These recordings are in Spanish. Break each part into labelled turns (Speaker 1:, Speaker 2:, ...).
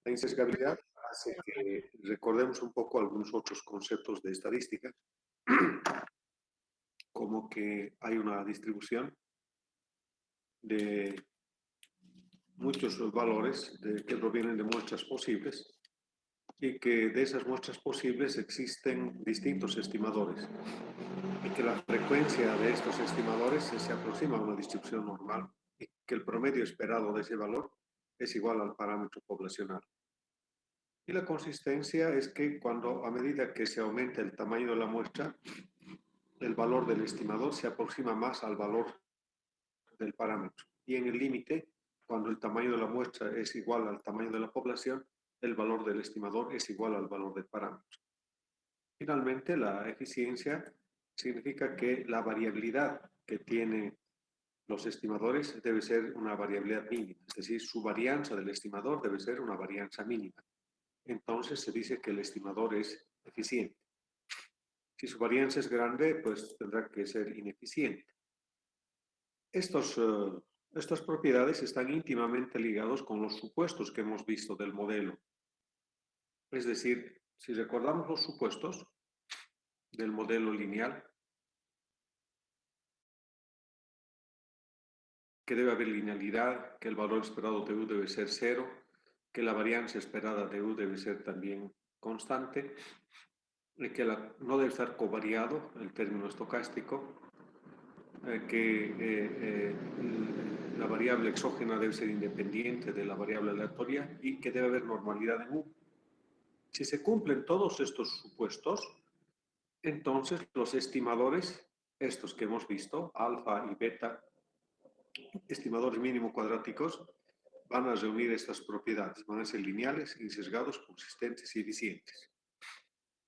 Speaker 1: La insesgabilidad hace que recordemos un poco algunos otros conceptos de estadística, como que hay una distribución de muchos valores que provienen de muestras posibles y que de esas muestras posibles existen distintos estimadores y que la frecuencia de estos estimadores se aproxima a una distribución normal y que el promedio esperado de ese valor es igual al parámetro poblacional. Y la consistencia es que a medida que se aumenta el tamaño de la muestra, el valor del estimador se aproxima más al valor del parámetro. Y en el límite, cuando el tamaño de la muestra es igual al tamaño de la población, el valor del estimador es igual al valor del parámetro. Finalmente, la eficiencia significa que la variabilidad que tienen los estimadores debe ser una variabilidad mínima, es decir, su varianza del estimador debe ser una varianza mínima. Entonces se dice que el estimador es eficiente. Si su varianza es grande, pues tendrá que ser ineficiente. Estas propiedades están íntimamente ligados con los supuestos que hemos visto del modelo. Es decir, si recordamos los supuestos del modelo lineal, que debe haber linealidad, que el valor esperado de U debe ser 0, que la varianza esperada de U debe ser también constante, que no debe estar covariado, el término estocástico, que la variable exógena debe ser independiente de la variable aleatoria y que debe haber normalidad en U. Si se cumplen todos estos supuestos, entonces los estimadores, estos que hemos visto, alfa y beta, estimadores mínimo cuadráticos, van a reunir estas propiedades, van a ser lineales, insesgados, consistentes y eficientes.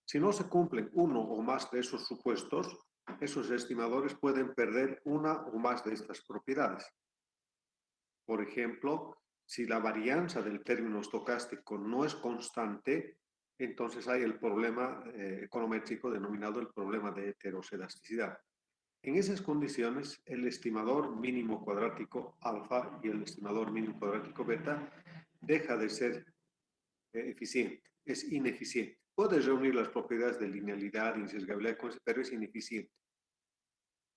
Speaker 1: Si no se cumplen uno o más de esos supuestos, esos estimadores pueden perder una o más de estas propiedades. Por ejemplo, si la varianza del término estocástico no es constante, entonces hay el problema econométrico denominado el problema de heteroscedasticidad. En esas condiciones, el estimador mínimo cuadrático alfa y el estimador mínimo cuadrático beta deja de ser eficiente, es ineficiente. Puede reunir las propiedades de linealidad, insesgabilidad, pero es ineficiente.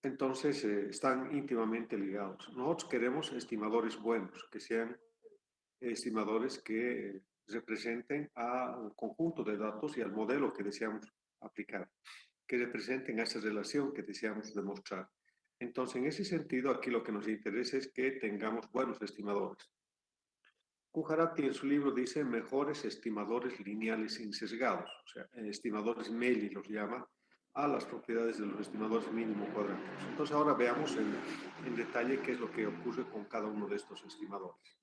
Speaker 1: Entonces, están íntimamente ligados. Nosotros queremos estimadores buenos, que sean estimadores que representen a un conjunto de datos y al modelo que deseamos aplicar, que representen a esa relación que deseamos demostrar. Entonces, en ese sentido, aquí lo que nos interesa es que tengamos buenos estimadores. Kuharati en su libro dice mejores estimadores lineales insesgados, o sea, estimadores MELI los llama, a las propiedades de los estimadores mínimo cuadráticos. Entonces ahora veamos en detalle qué es lo que ocurre con cada uno de estos estimadores.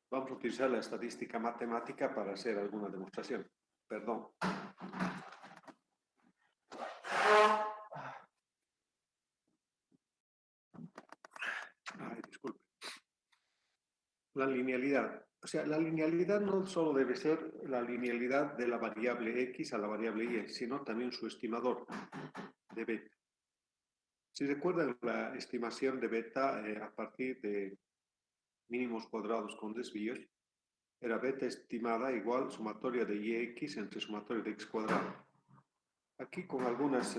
Speaker 1: Vamos a utilizar la estadística matemática para hacer alguna demostración. Perdón. Ay, disculpe. La linealidad. O sea, la linealidad no solo debe ser la linealidad de la variable x a la variable y, sino también su estimador de beta. Si recuerdan la estimación de beta a partir de mínimos cuadrados con desvíos, era beta estimada igual sumatoria de yx entre sumatoria de x cuadrado. Aquí con algunos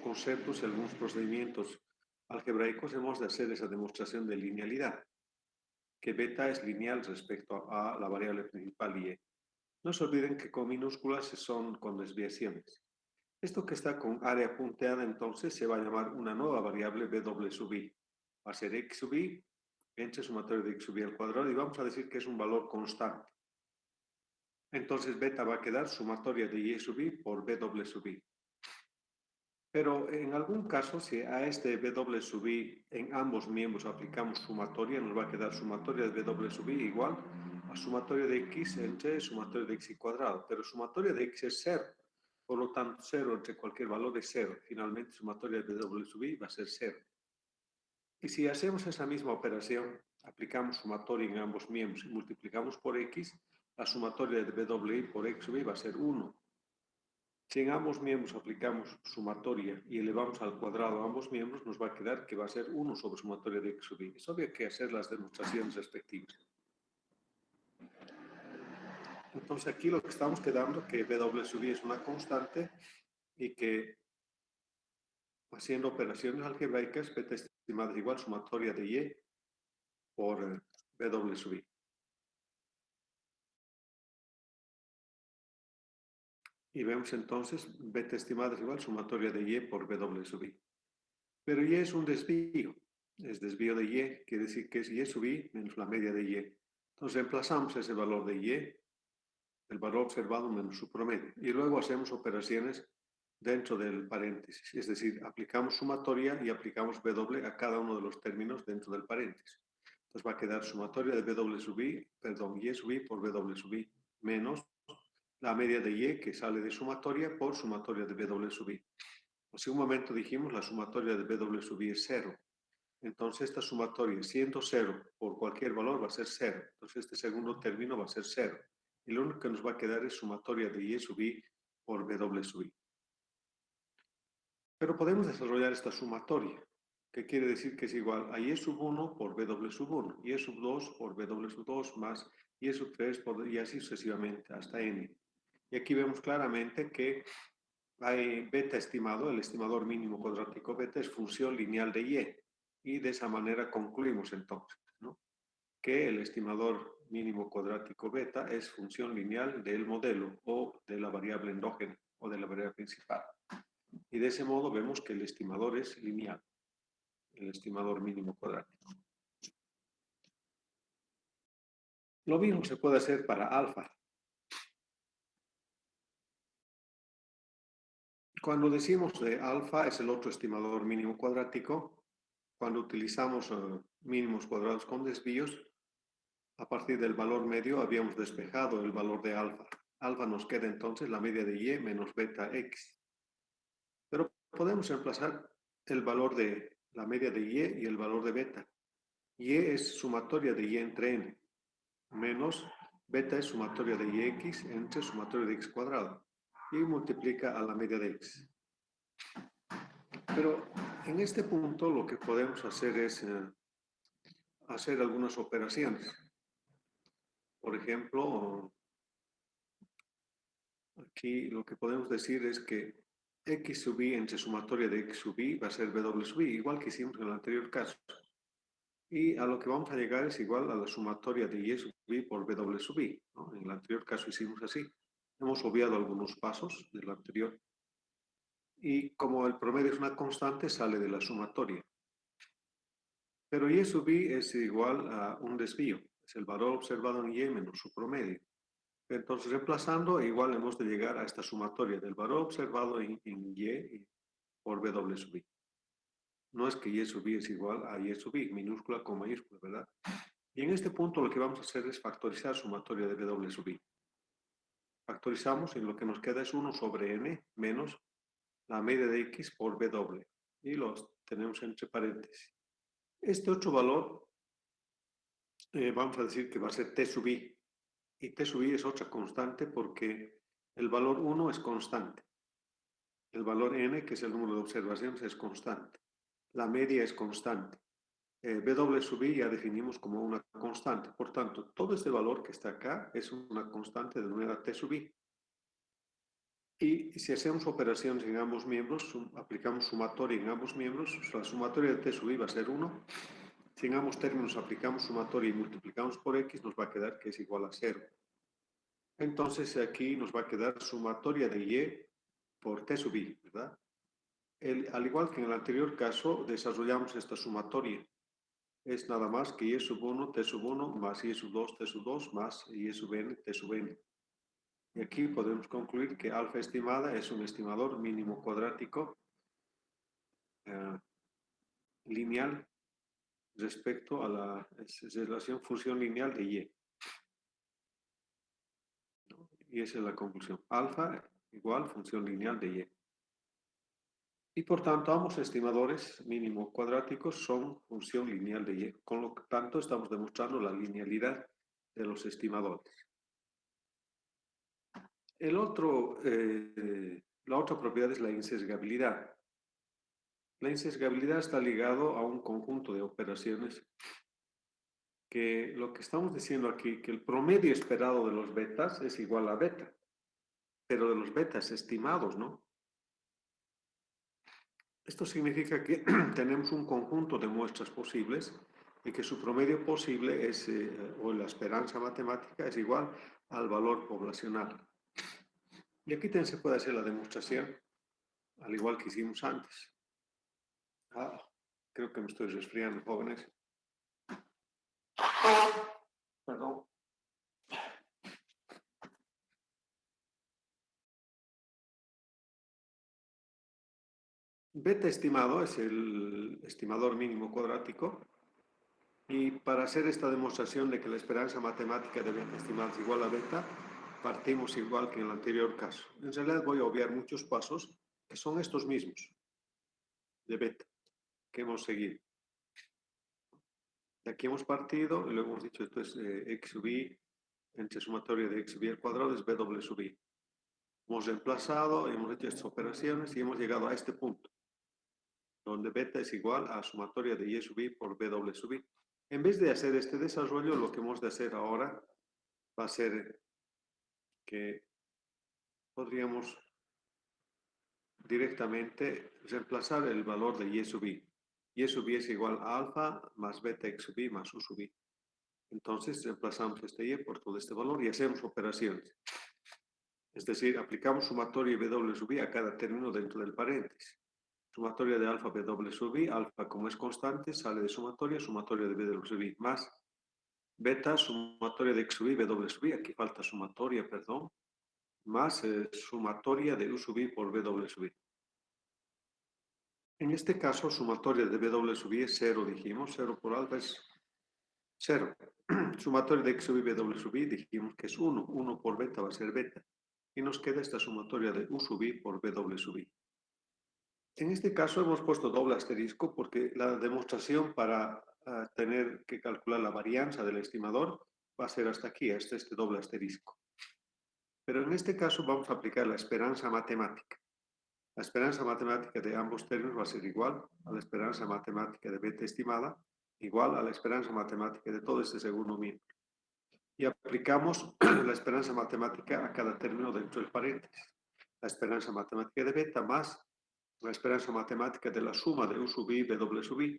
Speaker 1: conceptos y algunos procedimientos algebraicos hemos de hacer esa demostración de linealidad, que beta es lineal respecto a la variable principal y. No se olviden que con minúsculas son con desviaciones. Esto que está con área punteada entonces se va a llamar una nueva variable w sub i. Va a ser x sub i entre sumatorio de x sub i al cuadrado y vamos a decir que es un valor constante. Entonces beta va a quedar sumatoria de y sub i por w sub i. Pero en algún caso, si a este w sub i en ambos miembros aplicamos sumatoria, nos va a quedar sumatoria de w sub i igual a sumatoria de x entre sumatoria de x cuadrado. Pero sumatoria de x es 0. Por lo tanto, 0 entre cualquier valor es 0. Finalmente, sumatoria de w sub i va a ser 0. Y si hacemos esa misma operación, aplicamos sumatoria en ambos miembros y multiplicamos por x, la sumatoria de w por x sub i va a ser 1. Si en ambos miembros aplicamos sumatoria y elevamos al cuadrado a ambos miembros, nos va a quedar que va a ser 1 sobre sumatoria de x sub y. Es obvio que hacer las demostraciones respectivas. Entonces aquí lo que estamos quedando que w sub i es una constante y que haciendo operaciones algebraicas, beta estimada es igual sumatoria de y por w sub i. Y vemos entonces beta estimada es igual sumatoria de y por w sub i. Pero y es un desvío. Es desvío de y, quiere decir que es y sub i menos la media de y. Entonces reemplazamos ese valor de y, el valor observado menos su promedio. Y luego hacemos operaciones dentro del paréntesis. Es decir, aplicamos sumatoria y aplicamos w a cada uno de los términos dentro del paréntesis. Entonces va a quedar sumatoria de w sub i, perdón, y sub i por w sub i menos la media de y que sale de sumatoria por sumatoria de w sub i. Hace un momento dijimos la sumatoria de w sub i es 0. Entonces esta sumatoria, siendo 0 por cualquier valor, va a ser 0. Entonces este segundo término va a ser 0. Y lo único que nos va a quedar es sumatoria de y sub i por w sub i. Pero podemos desarrollar esta sumatoria, que quiere decir que es igual a y sub 1 por w sub 1, y sub 2 por w sub 2 más y sub 3 por, y así sucesivamente hasta n. Y aquí vemos claramente que hay beta estimado, el estimador mínimo cuadrático beta es función lineal de y de esa manera concluimos entonces, ¿no?, que el estimador mínimo cuadrático beta es función lineal del modelo o de la variable endógena o de la variable principal. Y de ese modo vemos que el estimador es lineal, el estimador mínimo cuadrático. Lo mismo se puede hacer para alfa. Cuando decimos de alfa es el otro estimador mínimo cuadrático, cuando utilizamos mínimos cuadrados con desvíos, a partir del valor medio habíamos despejado el valor de alfa. Alfa nos queda entonces la media de y menos beta x. Pero podemos reemplazar el valor de la media de y el valor de beta. Y es sumatoria de y entre n, menos beta es sumatoria de yx entre sumatoria de x cuadrado. Y multiplica a la media de x. Pero en este punto lo que podemos hacer es hacer algunas operaciones. Por ejemplo, aquí lo que podemos decir es que x sub i entre sumatoria de x sub i va a ser w sub i, igual que hicimos en el anterior caso. Y a lo que vamos a llegar es igual a la sumatoria de y sub i por w sub i, ¿no? En el anterior caso hicimos así. Hemos obviado algunos pasos del anterior. Y como el promedio es una constante, sale de la sumatoria. Pero y sub i es igual a un desvío. Es el valor observado en y menos su promedio. Entonces, reemplazando, igual hemos de llegar a esta sumatoria del valor observado en y por w sub i. No es que y sub i es igual a y sub i, minúscula con mayúscula, ¿verdad? Y en este punto lo que vamos a hacer es factorizar sumatoria de w sub i. Factorizamos y lo que nos queda es 1 sobre n menos la media de x por w. Y los tenemos entre paréntesis. Este otro valor, vamos a decir que va a ser t sub i. Y t sub i es otra constante porque el valor 1 es constante. El valor n, que es el número de observaciones, es constante. La media es constante. W sub i ya definimos como una constante. Por tanto, todo este valor que está acá es una constante denominada t sub i. Y si hacemos operaciones en ambos miembros, aplicamos sumatoria en ambos miembros, la sumatoria de t sub i va a ser 1. Si en ambos términos aplicamos sumatoria y multiplicamos por x, nos va a quedar que es igual a 0. Entonces aquí nos va a quedar sumatoria de y por t sub i, ¿verdad? Al igual que en el anterior caso, desarrollamos esta sumatoria. Es nada más que y sub 1, t sub 1, más y sub 2, t sub 2, más y sub n, t sub n. Y aquí podemos concluir que alfa estimada es un estimador mínimo cuadrático lineal respecto a la relación función lineal de y. Y esa es la conclusión. Alfa igual función lineal de y. Y por tanto, ambos estimadores mínimo cuadráticos son función lineal de y. Con lo tanto, estamos demostrando la linealidad de los estimadores. La otra propiedad es la insesgabilidad. La insesgabilidad está ligado a un conjunto de operaciones que lo que estamos diciendo aquí, que el promedio esperado de los betas es igual a beta, pero de los betas estimados, ¿no? Esto significa que tenemos un conjunto de muestras posibles y que su promedio posible es, o la esperanza matemática es igual al valor poblacional. Y aquí también se puede hacer la demostración, al igual que hicimos antes. Creo que me estoy resfriando, jóvenes. Perdón. Beta estimado es el estimador mínimo cuadrático. Y para hacer esta demostración de que la esperanza matemática de beta estimada es igual a beta, partimos igual que en el anterior caso. En realidad voy a obviar muchos pasos que son estos mismos de beta que hemos seguido. De aquí hemos partido y luego hemos dicho esto es x sub i entre sumatoria de x sub i al cuadrado es b sub i. Hemos reemplazado, hemos hecho estas operaciones y hemos llegado a este punto, donde beta es igual a sumatoria de y sub i por b sub i. En vez de hacer este desarrollo, lo que hemos de hacer ahora va a ser que podríamos directamente reemplazar el valor de y sub i. Y sub i es igual a alfa más beta x sub i más u sub i. Entonces reemplazamos este y por todo este valor y hacemos operaciones. Es decir, aplicamos sumatoria y w sub i a cada término dentro del paréntesis. Sumatoria de alfa w sub i, alfa como es constante, sale de sumatoria, sumatoria de w sub i más beta, sumatoria de x sub i, w sub i, aquí falta sumatoria, perdón, más sumatoria de u sub i por w sub i. En este caso, sumatoria de w sub i es 0, dijimos, 0 por alfa es 0. Sumatoria de x sub i, w sub i, dijimos que es 1, 1 por beta va a ser beta. Y nos queda esta sumatoria de u sub i por w sub i. En este caso hemos puesto doble asterisco porque la demostración para tener que calcular la varianza del estimador va a ser hasta aquí, hasta este doble asterisco. Pero en este caso vamos a aplicar la esperanza matemática. La esperanza matemática de ambos términos va a ser igual a la esperanza matemática de beta estimada, igual a la esperanza matemática de todo este segundo miembro. Y aplicamos la esperanza matemática a cada término dentro del paréntesis. La esperanza matemática de beta más la esperanza matemática de la suma de u sub i y w sub i.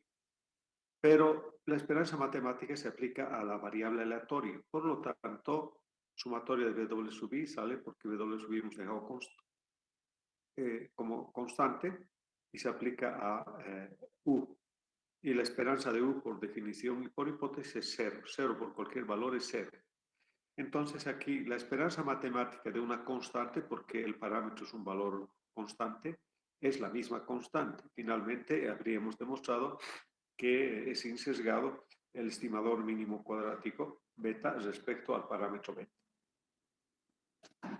Speaker 1: Pero la esperanza matemática se aplica a la variable aleatoria. Por lo tanto, sumatoria de w sub i sale porque w sub i hemos dejado como constante y se aplica a u. Y la esperanza de u por definición y por hipótesis es 0. 0 por cualquier valor es 0. Entonces aquí la esperanza matemática de una constante, porque el parámetro es un valor constante, es la misma constante. Finalmente habríamos demostrado que es insesgado el estimador mínimo cuadrático beta respecto al parámetro beta. A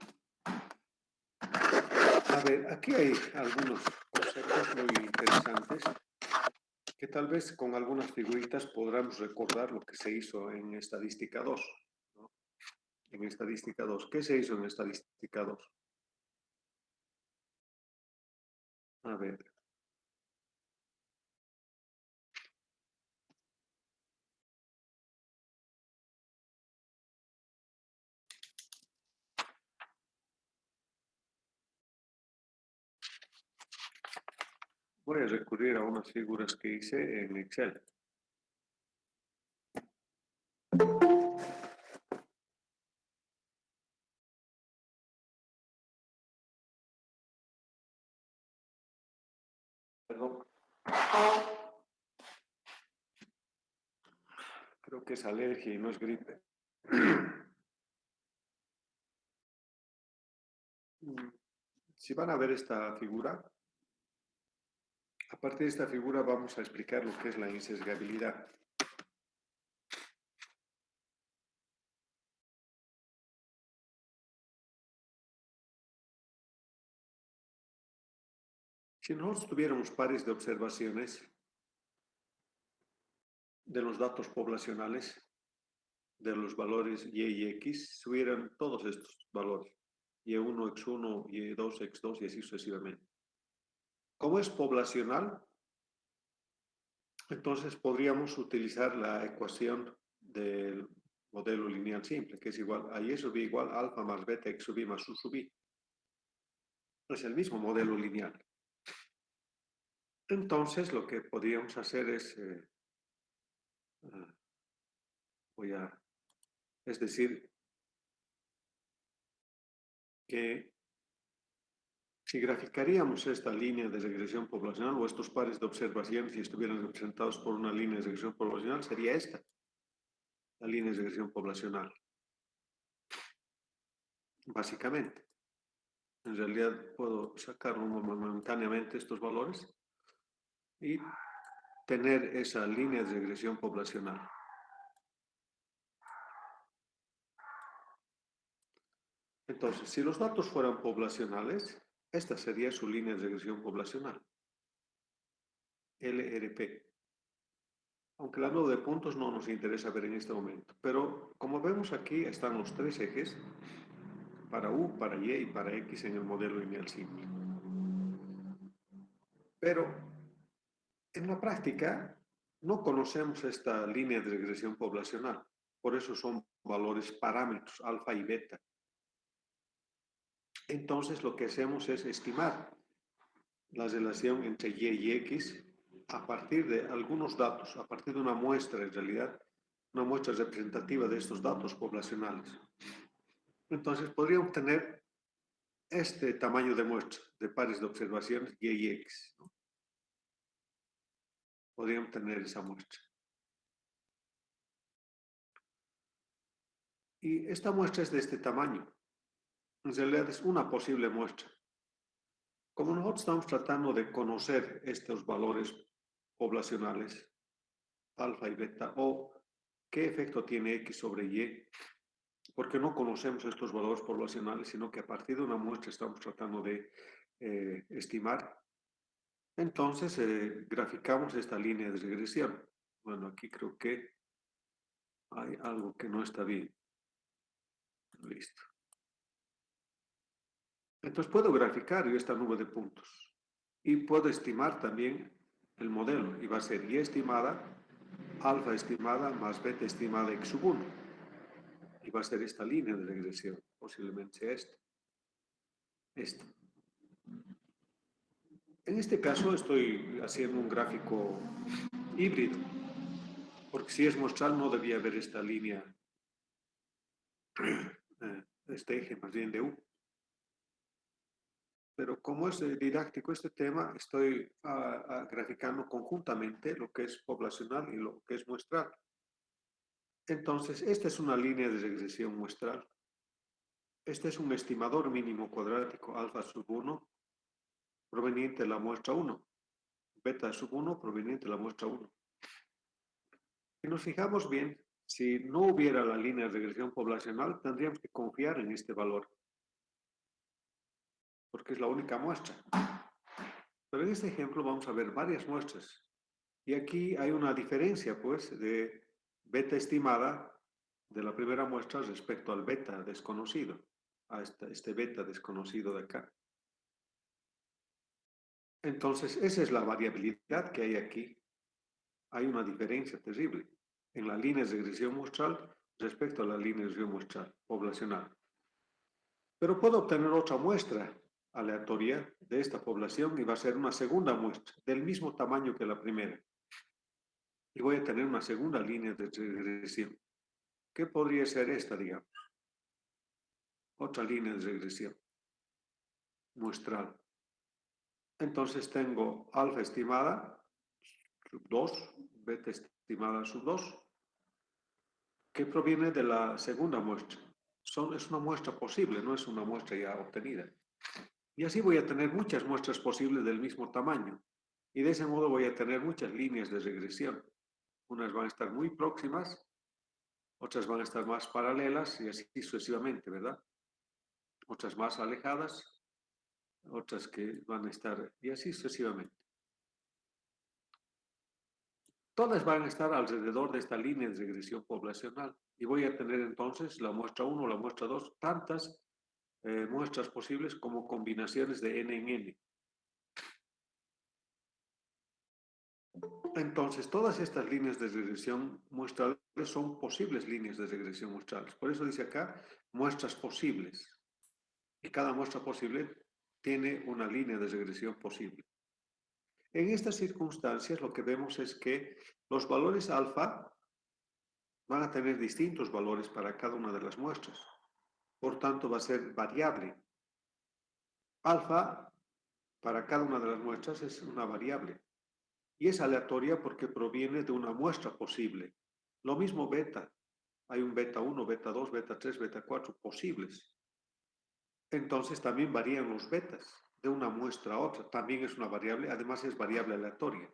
Speaker 1: ver, aquí hay algunos conceptos muy interesantes que tal vez con algunas figuritas podamos recordar lo que se hizo en estadística 2. ¿No? En estadística 2. ¿Qué se hizo en estadística 2? A ver. Voy a recurrir a unas figuras que hice en Excel. Perdón. Creo que es alergia y no es gripe. Si van a ver esta figura, a partir de esta figura vamos a explicar lo que es la insesgabilidad. Si nosotros tuviéramos pares de observaciones de los datos poblacionales, de los valores y x, subieran todos estos valores. Y1, X1, Y2, X2 y así sucesivamente. Como es poblacional, entonces podríamos utilizar la ecuación del modelo lineal simple, que es igual a Y sub I igual alfa más beta X sub I más U sub I. Es el mismo modelo lineal. Entonces lo que podríamos hacer es, es decir, que si graficaríamos esta línea de regresión poblacional o estos pares de observaciones y estuvieran representados por una línea de regresión poblacional, sería esta, la línea de regresión poblacional. Básicamente. En realidad puedo sacar momentáneamente estos valores y tener esa línea de regresión poblacional. Entonces, si los datos fueran poblacionales, esta sería su línea de regresión poblacional, LRP. Aunque la nube de puntos no nos interesa ver en este momento. Pero como vemos aquí están los tres ejes para U, para Y y para X en el modelo lineal simple. Pero en la práctica no conocemos esta línea de regresión poblacional. Por eso son valores parámetros, alfa y beta. Entonces lo que hacemos es estimar la relación entre Y y X a partir de algunos datos, a partir de una muestra en realidad, una muestra representativa de estos datos poblacionales. Entonces podríamos tener este tamaño de muestra de pares de observaciones Y y X, ¿no? Podríamos tener esa muestra. Y esta muestra es de este tamaño. En realidad es una posible muestra. Como nosotros estamos tratando de conocer estos valores poblacionales, alfa y beta, o qué efecto tiene X sobre Y, porque no conocemos estos valores poblacionales, sino que a partir de una muestra estamos tratando de estimar. Entonces, graficamos esta línea de regresión. Bueno, aquí creo que hay algo que no está bien. Listo. Entonces, puedo graficar esta nube de puntos. Y puedo estimar también el modelo. Y va a ser Y estimada, alfa estimada, más beta estimada X sub 1. Y va a ser esta línea de regresión. Posiblemente sea esta. Esta. En este caso estoy haciendo un gráfico híbrido, porque si es muestral no debía haber esta línea, este eje más bien de U. Pero como es didáctico este tema, estoy graficando conjuntamente lo que es poblacional y lo que es muestral. Entonces, esta es una línea de regresión muestral. Este es un estimador mínimo cuadrático alfa sub 1 proveniente de la muestra 1, beta sub 1 proveniente de la muestra 1. Si nos fijamos bien, si no hubiera la línea de regresión poblacional, tendríamos que confiar en este valor, porque es la única muestra. Pero en este ejemplo vamos a ver varias muestras. Y aquí hay una diferencia, pues, de beta estimada de la primera muestra respecto al beta desconocido, a este beta desconocido de acá. Entonces, esa es la variabilidad que hay aquí. Hay una diferencia terrible en la línea de regresión muestral respecto a la línea de regresión muestral poblacional. Pero puedo obtener otra muestra aleatoria de esta población y va a ser una segunda muestra del mismo tamaño que la primera. Y voy a tener una segunda línea de regresión. ¿Qué podría ser esta, digamos? Otra línea de regresión muestral. Entonces tengo alfa estimada sub 2, beta estimada sub 2, que proviene de la segunda muestra. Es una muestra posible, no es una muestra ya obtenida. Y así voy a tener muchas muestras posibles del mismo tamaño. Y de ese modo voy a tener muchas líneas de regresión. Unas van a estar muy próximas, otras van a estar más paralelas y así sucesivamente, ¿verdad? Otras más alejadas, otras que van a estar, y así sucesivamente. Todas van a estar alrededor de esta línea de regresión poblacional. Y voy a tener entonces la muestra 1, la muestra 2, tantas muestras posibles como combinaciones de n en n. Entonces, todas estas líneas de regresión muestrales son posibles líneas de regresión muestrales. Por eso dice acá, muestras posibles. Y cada muestra posible tiene una línea de regresión posible. En estas circunstancias, lo que vemos es que los valores alfa van a tener distintos valores para cada una de las muestras. Por tanto, va a ser variable. Alfa, para cada una de las muestras, es una variable. Y es aleatoria porque proviene de una muestra posible. Lo mismo beta. Hay un beta 1, beta 2, beta 3, beta 4 posibles. Entonces también varían los betas de una muestra a otra. También es una variable, además es variable aleatoria.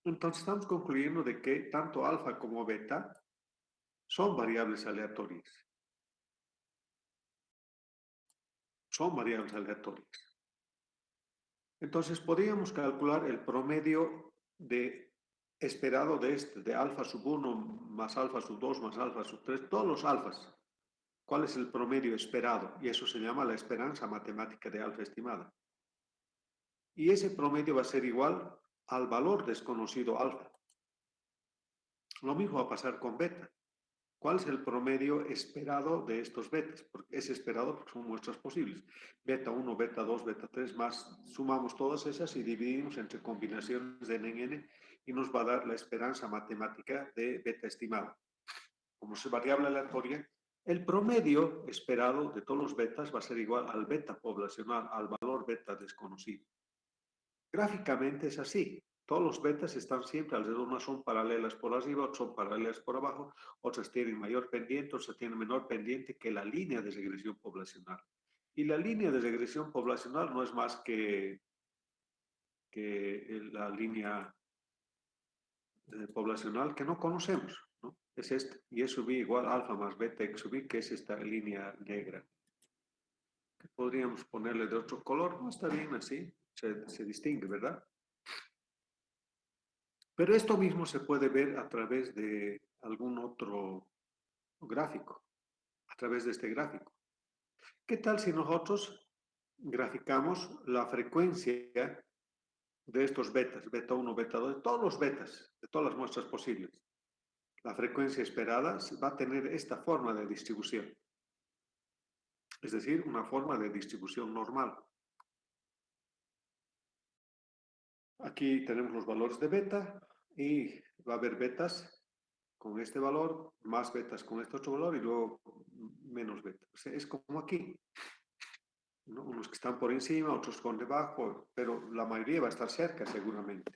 Speaker 1: Entonces estamos concluyendo de que tanto alfa como beta son variables aleatorias. Son variables aleatorias. Entonces podríamos calcular el promedio esperado de alfa sub 1 más alfa sub 2 más alfa sub 3, todos los alfas. ¿Cuál es el promedio esperado? Y eso se llama la esperanza matemática de alfa estimada. Y ese promedio va a ser igual al valor desconocido alfa. Lo mismo va a pasar con beta. ¿Cuál es el promedio esperado de estos betas? Porque es esperado porque son muestras posibles. Beta 1, beta 2, beta 3, más sumamos todas esas y dividimos entre combinaciones de n en n y nos va a dar la esperanza matemática de beta estimada. Como es variable aleatoria, el promedio esperado de todos los betas va a ser igual al beta poblacional, al valor beta desconocido. Gráficamente es así. Todos los betas están siempre alrededor, unas son paralelas por arriba, otras son paralelas por abajo, otras tienen mayor pendiente, otras tienen menor pendiente que la línea de regresión poblacional. Y la línea de regresión poblacional no es más que la línea poblacional que no conocemos, ¿no? Es esta, y es sub i igual alfa más beta x sub i, que es esta línea negra. Que podríamos ponerle de otro color, no está bien así, se distingue, ¿verdad? Pero esto mismo se puede ver a través de algún otro gráfico, a través de este gráfico. ¿Qué tal si nosotros graficamos la frecuencia de estos betas, beta 1, beta 2, de todos los betas, de todas las muestras posibles? La frecuencia esperada va a tener esta forma de distribución, es decir, una forma de distribución normal. Aquí tenemos los valores de beta y va a haber betas con este valor, más betas con este otro valor y luego menos betas. O sea, es como aquí, ¿no? Unos que están por encima, otros por debajo, pero la mayoría va a estar cerca seguramente.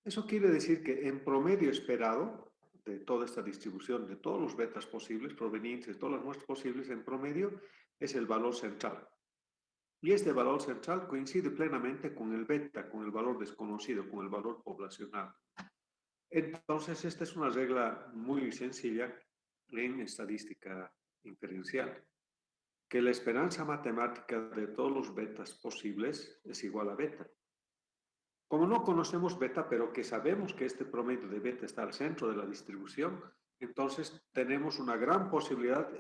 Speaker 1: Eso quiere decir que en promedio esperado de toda esta distribución, de todos los betas posibles, provenientes de todas las muestras posibles, en promedio es el valor central. Y este valor central coincide plenamente con el beta, con el valor desconocido, con el valor poblacional. Entonces, esta es una regla muy sencilla en estadística inferencial, que la esperanza matemática de todos los betas posibles es igual a beta. Como no conocemos beta, pero que sabemos que este promedio de beta está al centro de la distribución, entonces tenemos una gran posibilidad,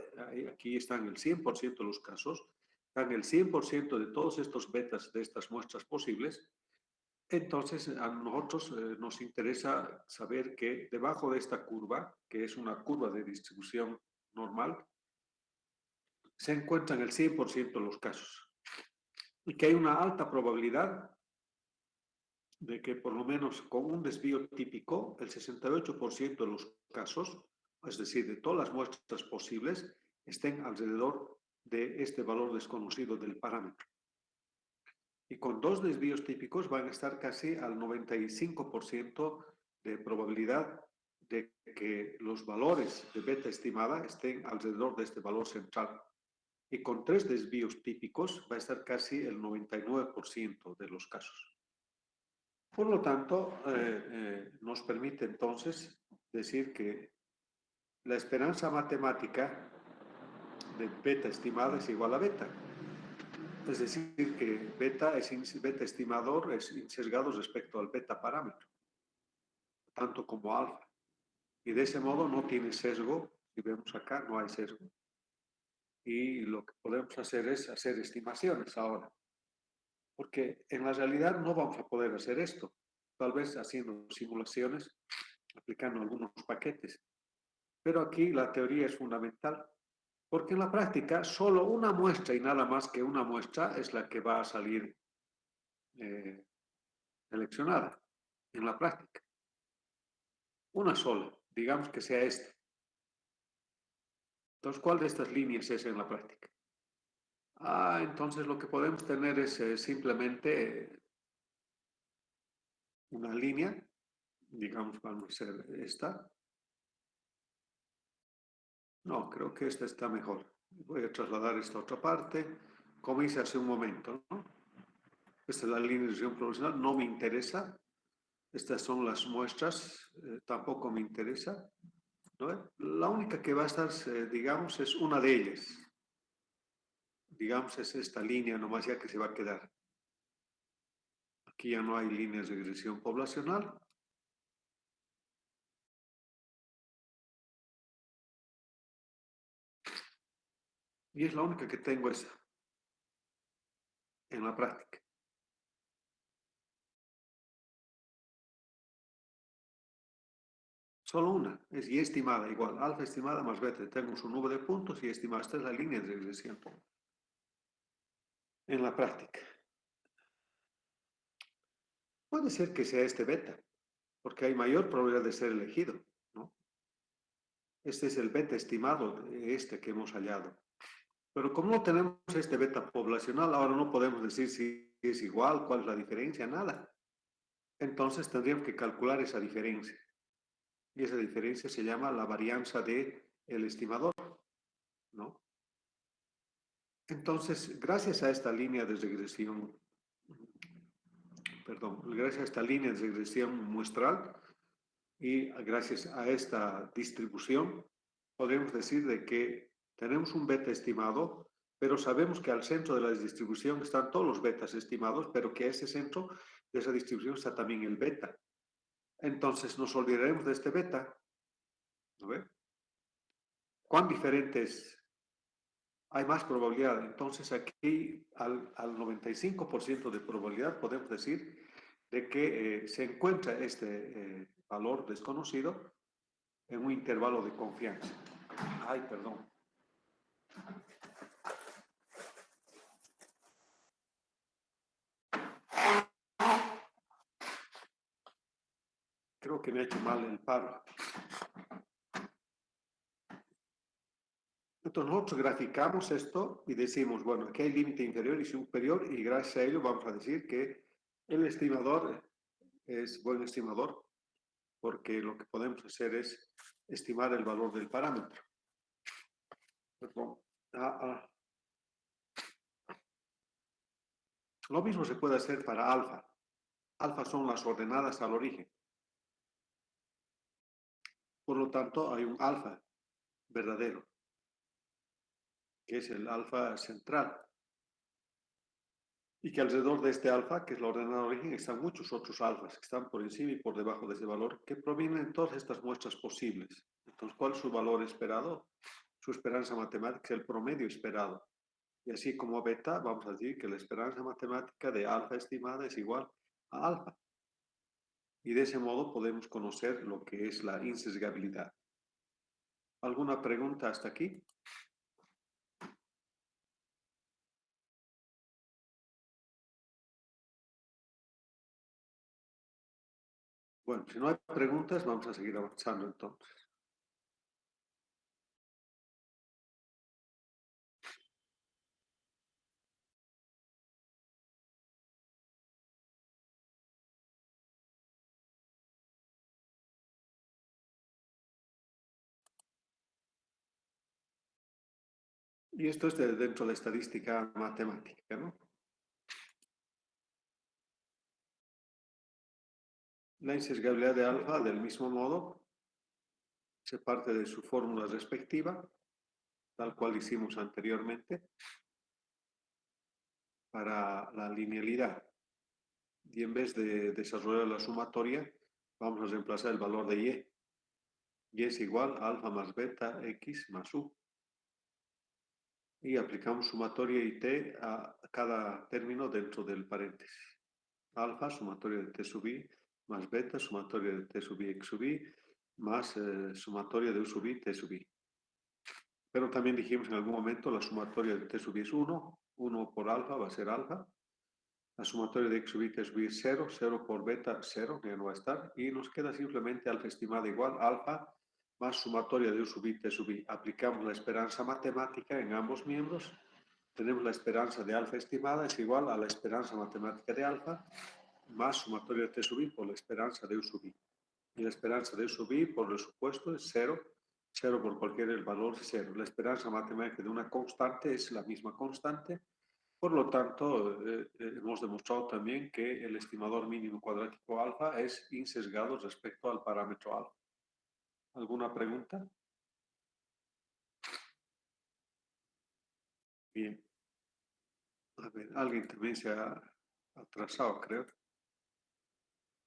Speaker 1: aquí están el 100% de los casos, están el 100% de todos estos betas de estas muestras posibles. Entonces, a nosotros nos interesa saber que debajo de esta curva, que es una curva de distribución normal, se encuentran el 100% de los casos. Y que hay una alta probabilidad de que por lo menos con un desvío típico, el 68% de los casos, es decir, de todas las muestras posibles, estén alrededor de este valor desconocido del parámetro. Y con dos desvíos típicos van a estar casi al 95% de probabilidad de que los valores de beta estimada estén alrededor de este valor central. Y con tres desvíos típicos va a estar casi el 99% de los casos. Por lo tanto, nos permite entonces decir que la esperanza matemática de beta estimada es igual a beta. Es decir, que beta estimador es sesgado respecto al beta parámetro, tanto como alfa. Y de ese modo no tiene sesgo. Si vemos acá, no hay sesgo. y lo que podemos hacer es hacer estimaciones ahora, porque en la realidad no vamos a poder hacer esto, tal vez haciendo simulaciones, aplicando algunos paquetes, pero aquí la teoría es fundamental, porque en la práctica solo una muestra y nada más que una muestra es la que va a salir eh, seleccionada en la práctica. Una sola, digamos que sea esta. Entonces, ¿cuál de estas líneas es en la práctica? Entonces lo que podemos tener es simplemente una línea, digamos, vamos a ser esta. No, creo que esta está mejor. Voy a trasladar esta otra parte, como hice hace un momento, ¿no? Esta es la línea de distribución proporcional, no me interesa. Estas son las muestras, tampoco me interesa, ¿no? La única que va a estar, digamos, es una de ellas. Digamos, es esta línea nomás ya que se va a quedar. Aquí ya no hay líneas de regresión poblacional. Y es la única que tengo esa en la práctica. Solo una, es y estimada, igual, alfa estimada más beta. Tengo su nube de puntos y estimada. Esta es la línea de regresión en la práctica. Puede ser que sea este beta, porque hay mayor probabilidad de ser elegido, ¿no? Este es el beta estimado de este que hemos hallado. Pero como no tenemos este beta poblacional, ahora no podemos decir si es igual, cuál es la diferencia, nada. Entonces tendríamos que calcular esa diferencia. Y esa diferencia se llama la varianza del estimador, ¿no? Entonces, gracias a esta línea de regresión, perdón, gracias a esta línea de regresión muestral y gracias a esta distribución, podemos decir de que tenemos un beta estimado, pero sabemos que al centro de la distribución están todos los betas estimados, pero que a ese centro de esa distribución está también el beta. Entonces nos olvidaremos de este beta, ¿no ve? ¿Cuán diferentes hay más probabilidad? Entonces aquí al 95% de probabilidad podemos decir de que se encuentra este valor desconocido en un intervalo de confianza. Ay, perdón. Creo que me ha hecho mal el paro. Entonces nosotros graficamos esto y decimos, bueno, aquí hay límite inferior y superior y gracias a ello vamos a decir que el estimador es buen estimador porque lo que podemos hacer es estimar el valor del parámetro. Perdón. Lo mismo se puede hacer para alfa. Alfa son las ordenadas al origen. Por lo tanto, hay un alfa verdadero, que es el alfa central. Y que alrededor de este alfa, que es la ordenada de origen, están muchos otros alfas que están por encima y por debajo de ese valor, que provienen de todas estas muestras posibles. Entonces, ¿cuál es su valor esperado? Su esperanza matemática es el promedio esperado. Y así como beta, vamos a decir que la esperanza matemática de alfa estimada es igual a alfa. Y de ese modo podemos conocer lo que es la insesgabilidad. ¿Alguna pregunta hasta aquí? Bueno, si no hay preguntas, vamos a seguir avanzando entonces. Y esto es dentro de estadística matemática, ¿no? La insesgabilidad de alfa, del mismo modo, se parte de su fórmula respectiva, tal cual hicimos anteriormente, para la linealidad. Y en vez de desarrollar la sumatoria, vamos a reemplazar el valor de y. Y es igual a alfa más beta x más u. y aplicamos sumatoria y t a cada término dentro del paréntesis. Alfa, sumatoria de t sub i, más beta, sumatoria de t sub i x sub i, más sumatoria de u sub i, t sub i. Pero también dijimos en algún momento la sumatoria de t sub i es 1, 1 por alfa va a ser alfa, la sumatoria de x sub i, t sub i es 0, 0 por beta, 0, que ya no va a estar, y nos queda simplemente alfa estimada igual alfa más sumatoria de u sub i, t sub i. Aplicamos la esperanza matemática en ambos miembros, tenemos la esperanza de alfa estimada es igual a la esperanza matemática de alfa más sumatoria de t sub i por la esperanza de u sub i. Y la esperanza de u sub i, por lo supuesto, es 0. 0 por cualquier valor es 0. La esperanza matemática de una constante es la misma constante. Por lo tanto, hemos demostrado también que el estimador mínimo cuadrático alfa es insesgado respecto al parámetro alfa. ¿Alguna pregunta? Bien. A ver, alguien también se ha atrasado, creo.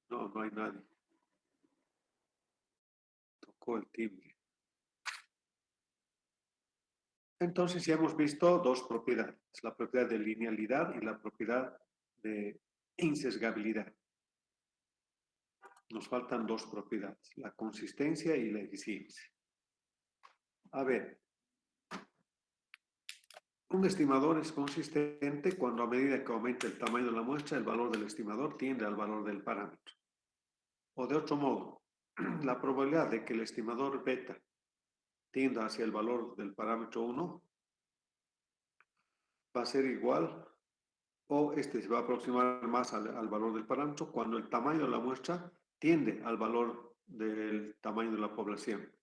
Speaker 1: No, no hay nadie. Tocó el timbre. Entonces ya hemos visto dos propiedades, la propiedad de linealidad y la propiedad de insesgabilidad. Nos faltan dos propiedades, la consistencia y la eficiencia. A ver, un estimador es consistente cuando a medida que aumenta el tamaño de la muestra, el valor del estimador tiende al valor del parámetro. O de otro modo, la probabilidad de que el estimador beta tienda hacia el valor del parámetro 1 va a ser igual o este se va a aproximar más al valor del parámetro cuando el tamaño de la muestra tiende al valor del tamaño de la población.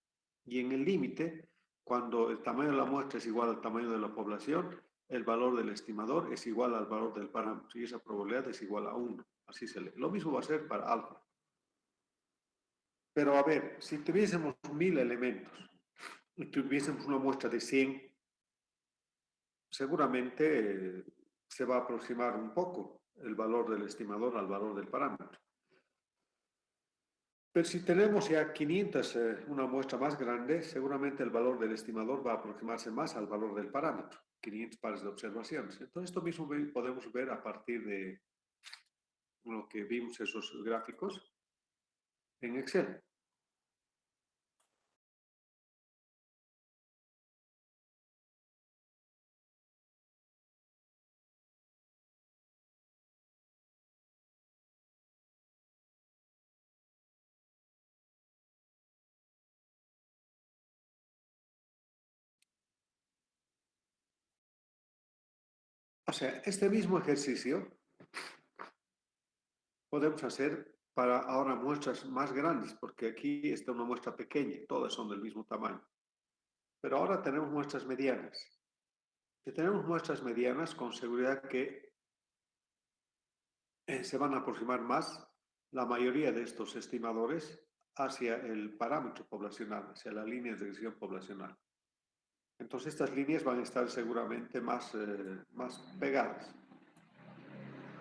Speaker 1: Y en el límite, cuando el tamaño de la muestra es igual al tamaño de la población, el valor del estimador es igual al valor del parámetro y esa probabilidad es igual a 1. Así se lee. Lo mismo va a ser para alfa. Pero a ver, si tuviésemos 1000 elementos y tuviésemos una muestra de 100, seguramente se va a aproximar un poco el valor del estimador al valor del parámetro. Pero si tenemos ya 500, una muestra más grande, seguramente el valor del estimador va a aproximarse más al valor del parámetro, 500 pares de observaciones. Entonces, esto mismo podemos ver a partir de lo que vimos esos gráficos en Excel. O sea, este mismo ejercicio podemos hacer para ahora muestras más grandes, porque aquí está una muestra pequeña, todas son del mismo tamaño. Pero ahora tenemos muestras medianas. Si tenemos muestras medianas, con seguridad que se van a aproximar más la mayoría de estos estimadores hacia el parámetro poblacional, hacia la línea de regresión poblacional. Entonces estas líneas van a estar seguramente más pegadas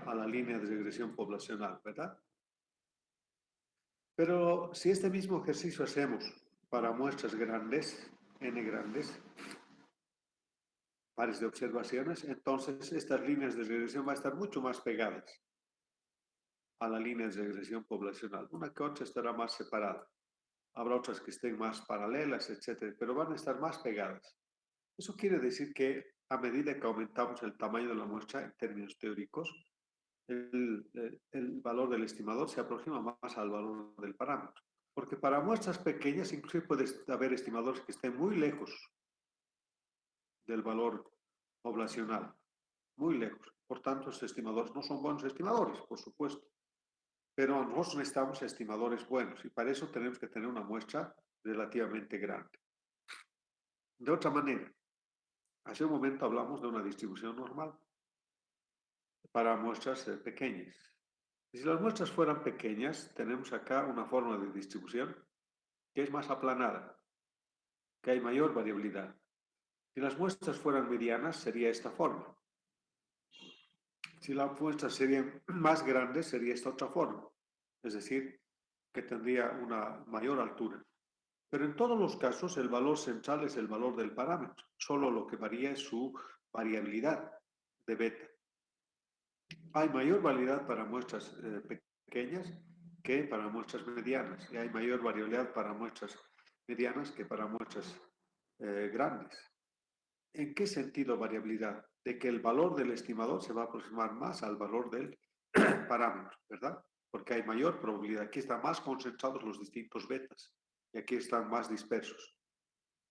Speaker 1: a la línea de regresión poblacional, ¿verdad? Pero si este mismo ejercicio hacemos para muestras grandes, n grandes, pares de observaciones, entonces estas líneas de regresión van a estar mucho más pegadas a la línea de regresión poblacional. Una que otra estará más separada. Habrá otras que estén más paralelas, etcétera, pero van a estar más pegadas. Eso quiere decir que a medida que aumentamos el tamaño de la muestra en términos teóricos, el valor del estimador se aproxima más al valor del parámetro. Porque para muestras pequeñas inclusive puede haber estimadores que estén muy lejos del valor poblacional, muy lejos. Por tanto, los estimadores no son buenos estimadores, por supuesto. Pero nosotros necesitamos estimadores buenos y para eso tenemos que tener una muestra relativamente grande. De otra manera, hace un momento hablamos de una distribución normal para muestras pequeñas. Y si las muestras fueran pequeñas, tenemos acá una forma de distribución que es más aplanada, que hay mayor variabilidad. Si las muestras fueran medianas, sería esta forma. Si las muestras serían más grandes, sería esta otra forma. Es decir, que tendría una mayor altura. Pero en todos los casos el valor central es el valor del parámetro, solo lo que varía es su variabilidad de beta. Hay mayor variabilidad para muestras pequeñas que para muestras medianas, y hay mayor variabilidad para muestras medianas que para muestras grandes. ¿En qué sentido variabilidad? De que el valor del estimador se va a aproximar más al valor del parámetro, ¿verdad? Porque hay mayor probabilidad. Aquí están más concentrados los distintos betas y aquí están más dispersos.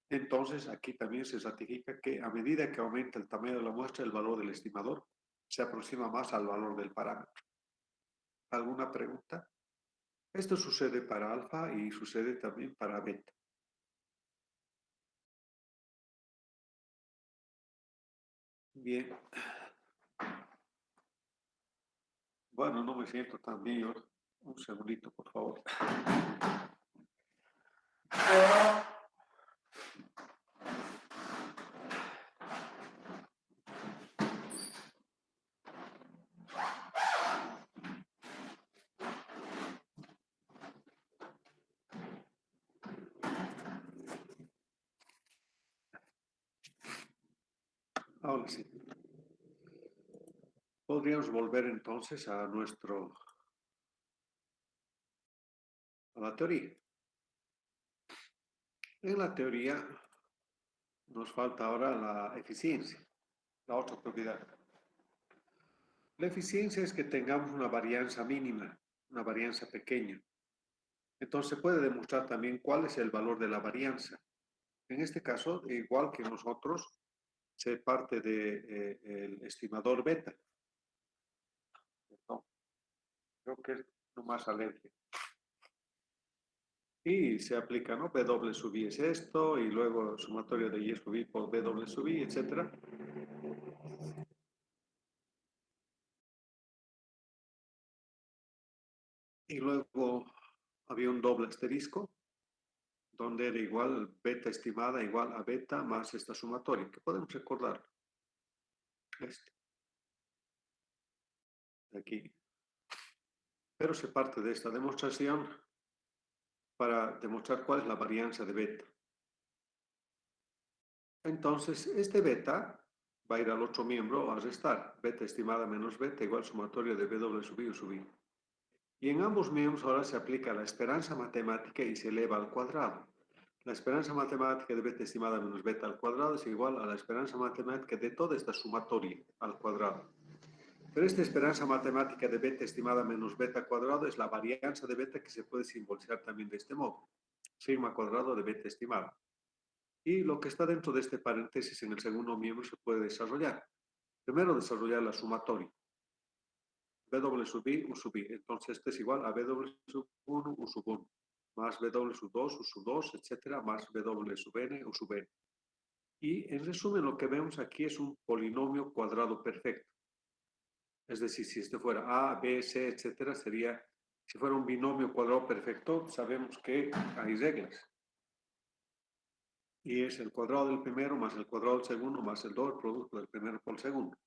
Speaker 1: Entonces, aquí también se ratifica que a medida que aumenta el tamaño de la muestra, el valor del estimador se aproxima más al valor del parámetro. ¿Alguna pregunta? Esto sucede para alfa y sucede también para beta. Bien. Bueno, no me siento tan bien. Un segundito, por favor. Ahora sí. Podríamos volver entonces a la teoría. En la teoría nos falta ahora la eficiencia, la otra propiedad. La eficiencia es que tengamos una varianza mínima, una varianza pequeña. Entonces se puede demostrar también cuál es el valor de la varianza. En este caso, igual que nosotros, se parte del estimador beta. No, creo que es nomás alergia. Y se aplica, ¿no? W sub I es esto, y luego sumatorio de Y sub I por W sub I, etc. Y luego había un doble asterisco, donde era igual beta estimada igual a beta más esta sumatoria, que podemos recordar. Este, de aquí. Pero se parte de esta demostración para demostrar cuál es la varianza de beta. Entonces, este beta va a ir al otro miembro, va a restar beta estimada menos beta igual sumatorio de W sub I o sub I. Y en ambos miembros ahora se aplica la esperanza matemática y se eleva al cuadrado. La esperanza matemática de beta estimada menos beta al cuadrado es igual a la esperanza matemática de toda esta sumatoria al cuadrado. Pero esta esperanza matemática de beta estimada menos beta cuadrado es la varianza de beta que se puede simbolizar también de este modo. Sigma cuadrado de beta estimada. Y lo que está dentro de este paréntesis en el segundo miembro se puede desarrollar. Primero desarrollar la sumatoria. W sub I, U sub I. Entonces este es igual a W sub 1, U sub 1, más W sub 2, U sub 2, etcétera, más W sub N, U sub N. Y en resumen lo que vemos aquí es un polinomio cuadrado perfecto. Es decir, si este fuera A, B, C, etcétera, sería, si fuera un binomio cuadrado perfecto, sabemos que hay reglas. Y es el cuadrado del primero más el cuadrado del segundo más el doble producto del primero por el segundo.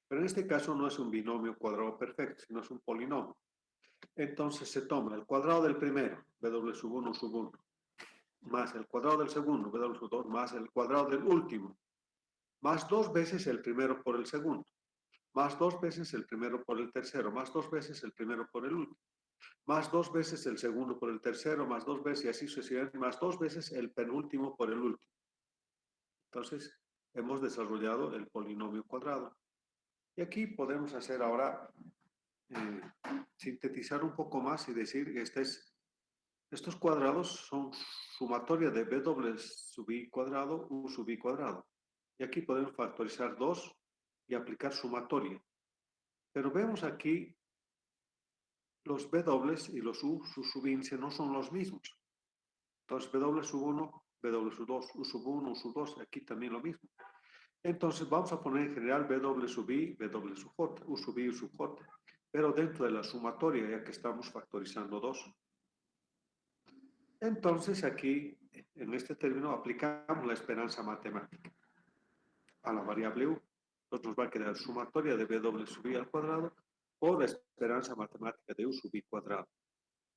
Speaker 1: Pero en este caso no es un binomio cuadrado perfecto, sino es un polinomio. Entonces se toma el cuadrado del primero, W sub 1 sub 1, más el cuadrado del segundo, W sub 2, más el cuadrado del último, más dos veces el primero por el segundo, más dos veces el primero por el tercero, más dos veces el primero por el último, más dos veces el segundo por el tercero, más dos veces y así sucesivamente, más dos veces el penúltimo por el último. Entonces, hemos desarrollado el polinomio cuadrado. Y aquí podemos hacer ahora, sintetizar un poco más y decir que estos cuadrados son sumatoria de W sub I cuadrado, U sub I cuadrado. Y aquí podemos factorizar 2 y aplicar sumatoria. Pero vemos aquí los W y los U sub índice no son los mismos. Entonces W sub 1, W sub 2, U sub 1, U sub 2, aquí también lo mismo. Entonces vamos a poner en general W sub I, W sub J, U sub I, U sub J, pero dentro de la sumatoria, ya que estamos factorizando 2. Entonces aquí, en este término, aplicamos la esperanza matemática a la variable U. Entonces nos va a quedar sumatoria de W sub I al cuadrado por la esperanza matemática de U sub I cuadrado.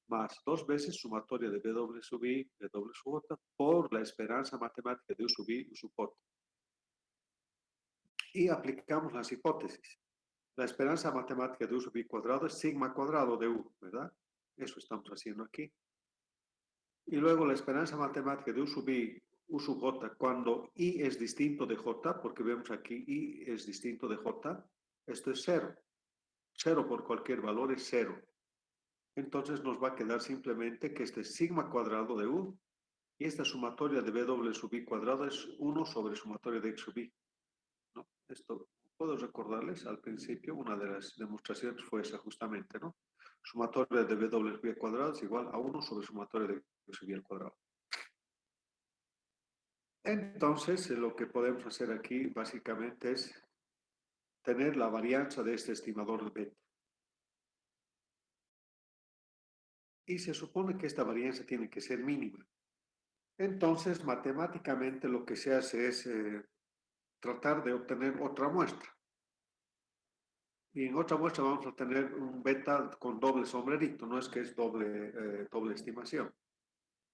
Speaker 1: más 2 veces sumatoria de W sub I, W sub J, por la esperanza matemática de U sub I, U sub J. Y aplicamos las hipótesis. La esperanza matemática de U sub I cuadrado es sigma cuadrado de U, ¿verdad? Eso estamos haciendo aquí. Y luego la esperanza matemática de U sub I, U sub J, cuando I es distinto de J, porque vemos aquí I es distinto de J, esto es 0. 0 por cualquier valor es 0. Entonces nos va a quedar simplemente que este es sigma cuadrado de U y esta sumatoria de W sub I cuadrado es 1 sobre sumatoria de X sub I, ¿no? Esto puedo recordarles al principio, una de las demostraciones fue esa justamente, ¿no? Sumatoria de W sub I cuadrado es igual a 1 sobre sumatoria de X sub I al cuadrado. Entonces, lo que podemos hacer aquí básicamente es tener la varianza de este estimador de beta. Y se supone que esta varianza tiene que ser mínima. Entonces, matemáticamente lo que se hace es tratar de obtener otra muestra. Y en otra muestra vamos a tener un beta con doble sombrerito, no es que es doble estimación.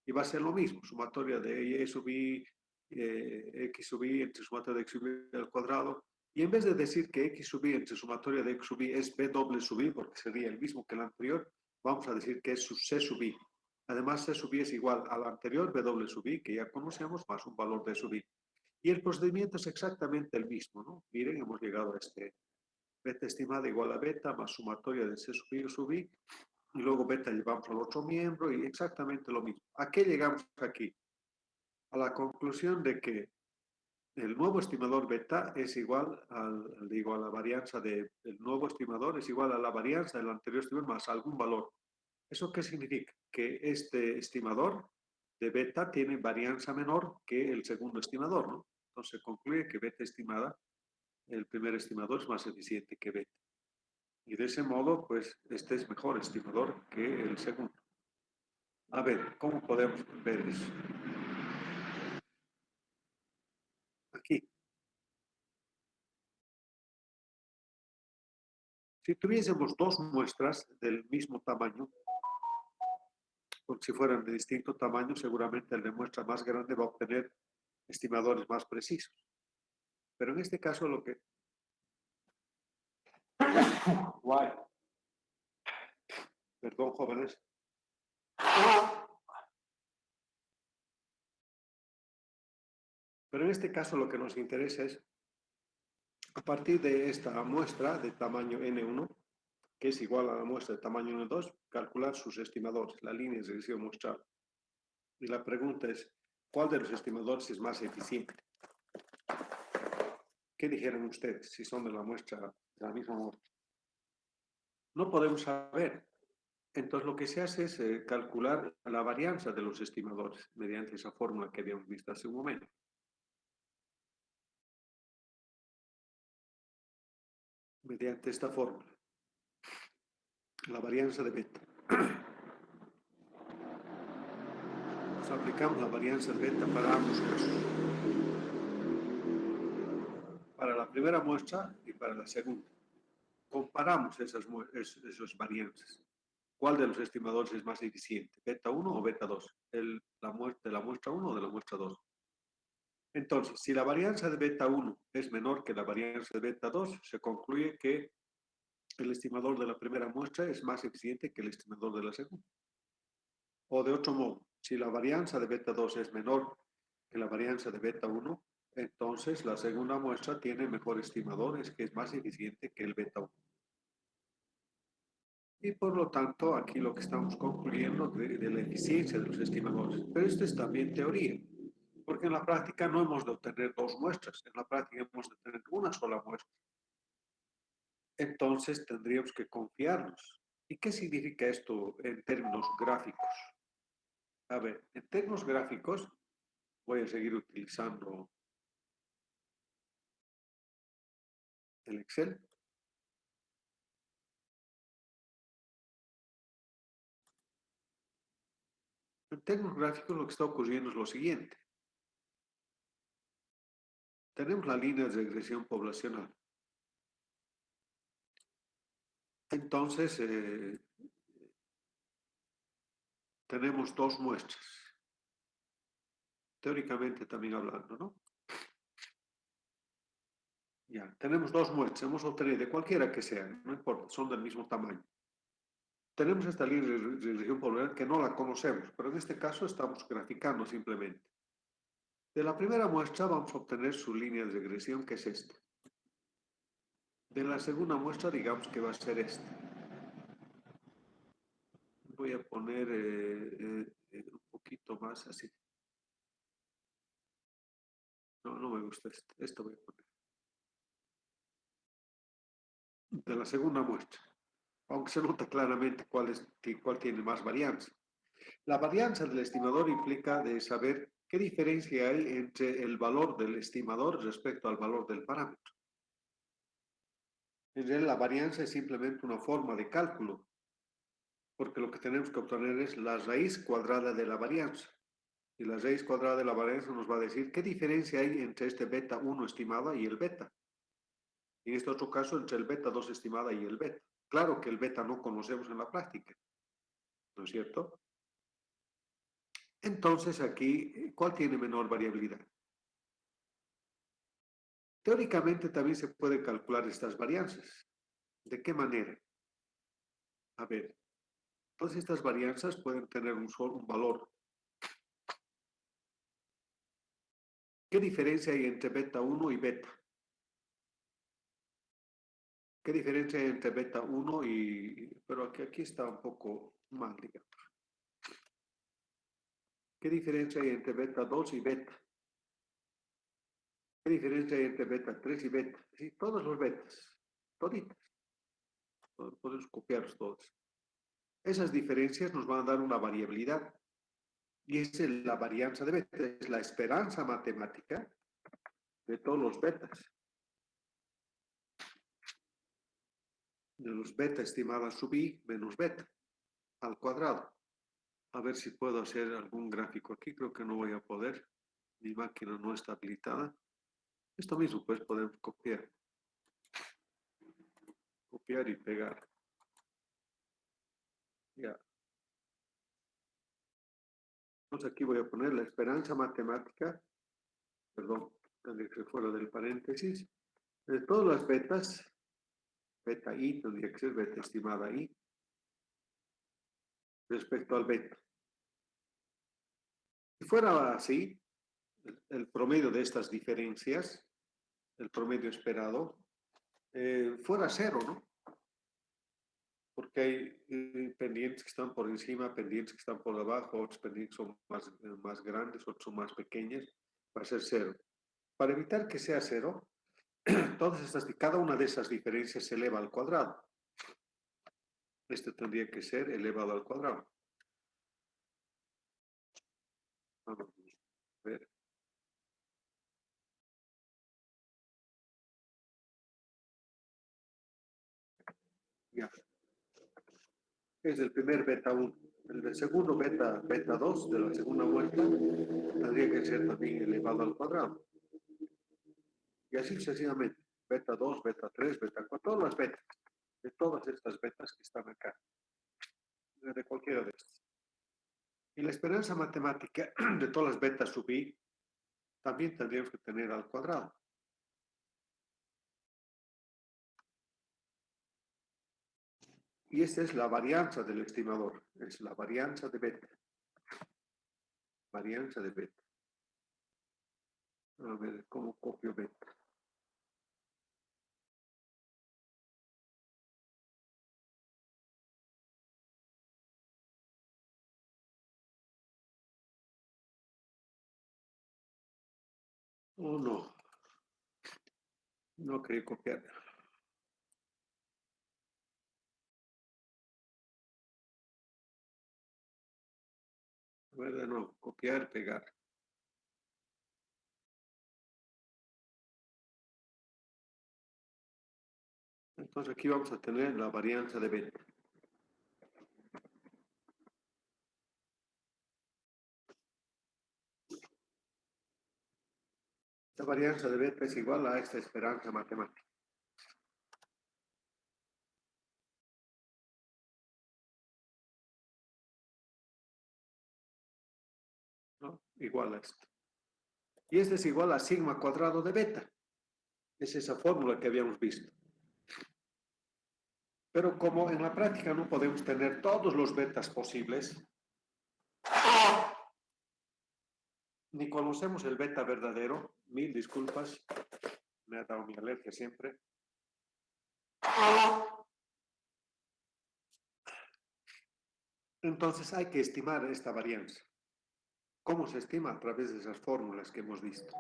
Speaker 1: Y va a ser lo mismo, sumatoria de Y sub I, X sub I entre sumatoria de X sub I al cuadrado. Y en vez de decir que X sub I entre sumatoria de X sub I es B doble sub I, porque sería el mismo que el anterior, vamos a decir que es C sub I. Además, C sub I es igual al anterior B doble sub I, que ya conocemos, más un valor de sub I. Y el procedimiento es exactamente el mismo, ¿no? Miren, hemos llegado a este beta estimada igual a beta más sumatoria de C sub I o sub I, y luego beta llevamos al otro miembro y exactamente lo mismo. ¿A qué llegamos aquí? A la conclusión de que el nuevo estimador beta es igual a la varianza del nuevo estimador es igual a la varianza del anterior estimador más algún valor. ¿Eso qué significa? Que este estimador de beta tiene varianza menor que el segundo estimador, ¿no? Entonces concluye que beta estimada, el primer estimador es más eficiente que beta. Y de ese modo, pues, este es mejor estimador que el segundo. A ver, ¿cómo podemos ver eso? Aquí. Si tuviésemos dos muestras del mismo tamaño, porque si fueran de distinto tamaño, seguramente el de muestra más grande va a obtener estimadores más precisos. Pero en este caso lo que... Guay. Perdón, jóvenes. Pero en este caso lo que nos interesa es, a partir de esta muestra de tamaño N1, que es igual a la muestra de tamaño N2, calcular sus estimadores, la línea de regresión muestral. Y la pregunta es, ¿cuál de los estimadores es más eficiente? ¿Qué dijeron ustedes si son de la muestra, de la misma muestra? No podemos saber. Entonces lo que se hace es calcular la varianza de los estimadores mediante esa fórmula que habíamos visto hace un momento. Mediante esta fórmula. La varianza de beta. Nos aplicamos la varianza de beta para ambos casos. Para la primera muestra y para la segunda. Comparamos esas varianzas. ¿Cuál de los estimadores es más eficiente? ¿Beta 1 o beta 2? ¿De la muestra 1 o de la muestra 2? Entonces, si la varianza de beta 1 es menor que la varianza de beta 2, se concluye que el estimador de la primera muestra es más eficiente que el estimador de la segunda. O de otro modo, si la varianza de beta 2 es menor que la varianza de beta 1, entonces la segunda muestra tiene mejor estimador, es que es más eficiente que el beta 1. Y por lo tanto, aquí lo que estamos concluyendo de la eficiencia de los estimadores. Pero esto es también teoría, porque en la práctica no hemos de obtener dos muestras, en la práctica hemos de tener una sola muestra. Entonces tendríamos que confiarnos. ¿Y qué significa esto en términos gráficos? A ver, en términos gráficos, voy a seguir utilizando el Excel. En términos gráficos lo que está ocurriendo es lo siguiente. Tenemos la línea de regresión poblacional. Entonces, tenemos dos muestras. Teóricamente también hablando, ¿no? Ya, tenemos dos muestras, hemos obtenido de cualquiera que sea, no importa, son del mismo tamaño. Tenemos esta línea de regresión polinomial que no la conocemos, pero en este caso estamos graficando simplemente. De la primera muestra vamos a obtener su línea de regresión, que es esta. De la segunda muestra, digamos que va a ser esta. Voy a poner un poquito más así. No, no me gusta esto. Esto voy a poner. De la segunda muestra. Aunque se nota claramente cuál tiene más varianza. La varianza del estimador implica de saber qué diferencia hay entre el valor del estimador respecto al valor del parámetro. En realidad, la varianza es simplemente una forma de cálculo, porque lo que tenemos que obtener es la raíz cuadrada de la varianza. Y la raíz cuadrada de la varianza nos va a decir qué diferencia hay entre este beta 1 estimada y el beta. Y en este otro caso, entre el beta 2 estimada y el beta. Claro que el beta no conocemos en la práctica, ¿no es cierto? Entonces aquí, ¿cuál tiene menor variabilidad? Teóricamente también se puede calcular estas varianzas. ¿De qué manera? A ver, todas estas varianzas pueden tener un valor. ¿Qué diferencia hay entre beta 1 y beta? ¿Qué diferencia hay entre beta 1 y... Pero aquí está un poco mal, digamos. ¿Qué diferencia hay entre beta 2 y beta? ¿Qué diferencia hay entre beta 3 y beta? Sí, todos los betas, toditas. Podemos copiarlos todos. Esas diferencias nos van a dar una variabilidad. Y es la varianza de beta, es la esperanza matemática de todos los betas. De los beta estimadas sub i menos beta al cuadrado. A ver si puedo hacer algún gráfico aquí. Creo que no voy a poder. Mi máquina no está habilitada. Esto mismo pues podemos copiar. Copiar y pegar. Ya. Entonces aquí voy a poner la esperanza matemática. Perdón, tendría que ser fuera del paréntesis. De todas las betas, beta i tendría que ser beta estimada i respecto al beta. Si fuera así, el promedio de estas diferencias, el promedio esperado, fuera cero, ¿no? Porque hay pendientes que están por encima, pendientes que están por debajo, otros pendientes son más grandes, otros son más pequeños, va a ser cero. Para evitar que sea cero, cada una de esas diferencias se eleva al cuadrado. Este tendría que ser elevado al cuadrado. Vamos a ver. Ya. Es el primer beta 1. El del segundo beta 2 de la segunda vuelta tendría que ser también elevado al cuadrado. Y así sucesivamente. Beta 2, beta 3, beta 4, todas las betas. De todas estas betas que están acá. De cualquiera de estas. Y la esperanza matemática de todas las betas sub i también tendríamos que tener al cuadrado. Y esta es la varianza del estimador. Es la varianza de beta. Varianza de beta. A ver, ¿cómo copio beta? Oh, no. No quería copiar. A ver, de nuevo. Copiar, pegar. Entonces aquí vamos a tener la varianza de beta. La varianza de beta es igual a esta esperanza matemática. igual a esto. Y este es igual a sigma cuadrado de beta. Es esa fórmula que habíamos visto. Pero como en la práctica no podemos tener todos los betas posibles, ni conocemos el beta verdadero, mil disculpas, me ha dado mi alergia siempre. Entonces hay que estimar esta varianza. ¿Cómo se estima? A través de esas fórmulas que hemos visto.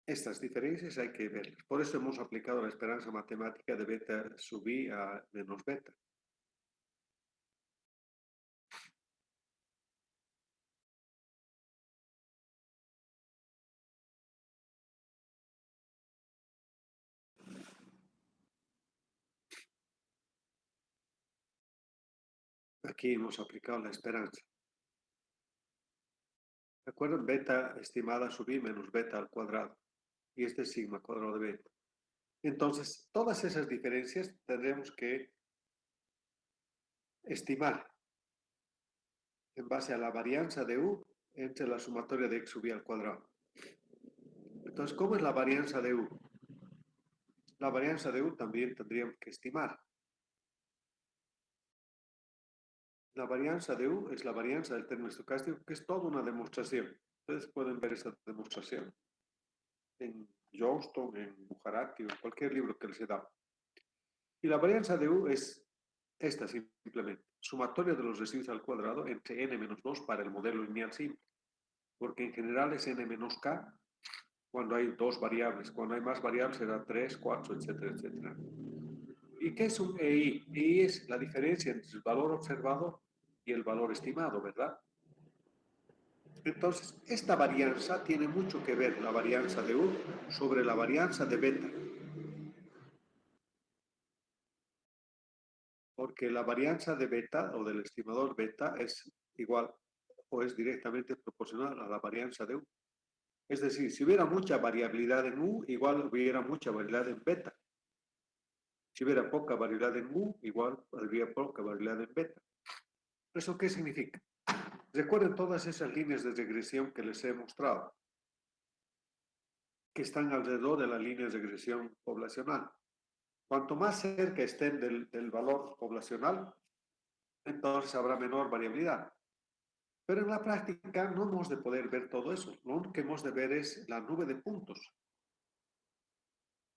Speaker 1: Estas diferencias hay que verlas. Por eso hemos aplicado la esperanza matemática de beta sub i a menos beta. Aquí hemos aplicado la esperanza. ¿Recuerdan? Beta estimada sub i menos beta al cuadrado. Y este es sigma cuadrado de beta. Entonces, todas esas diferencias tendremos que estimar en base a la varianza de u entre la sumatoria de x sub i al cuadrado. Entonces, ¿cómo es la varianza de u? La varianza de u también tendríamos que estimar. La varianza de u es la varianza del término estocástico, que es toda una demostración. Ustedes pueden ver esa demostración en Johnston, en Bujarati o en cualquier libro que les he dado. Y la varianza de u es esta simplemente, sumatoria de los residuos al cuadrado entre n menos 2 para el modelo lineal simple, porque en general es n menos k cuando hay dos variables, cuando hay más variables será 3, 4, etcétera, etcétera. ¿Y qué es un EI? EI es la diferencia entre el valor observado y el valor estimado, ¿verdad? Entonces, esta varianza tiene mucho que ver, la varianza de U, sobre la varianza de beta. Porque la varianza de beta o del estimador beta es igual o es directamente proporcional a la varianza de U. Es decir, si hubiera mucha variabilidad en U, igual hubiera mucha variabilidad en beta. Si hubiera poca variabilidad en U, igual habría poca variabilidad en beta. ¿Eso qué significa? Recuerden todas esas líneas de regresión que les he mostrado, que están alrededor de las líneas de regresión poblacional. Cuanto más cerca estén del valor poblacional, entonces habrá menor variabilidad. Pero en la práctica no hemos de poder ver todo eso. Lo único que hemos de ver es la nube de puntos.